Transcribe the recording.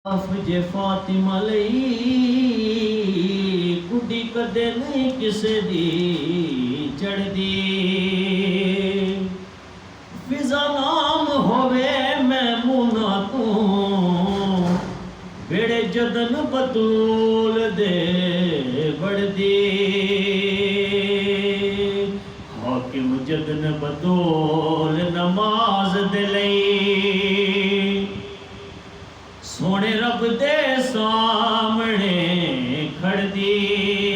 जे फातिमा लई गुड्डी कदे नहीं किसे दी चढ़दी फिजा नाम होवे मैमूना तू बेड़े जदन बतूल दे बढ़दी हाकिम जदन बतूल नमाज दे लई सोने रब दे सामने खड़दी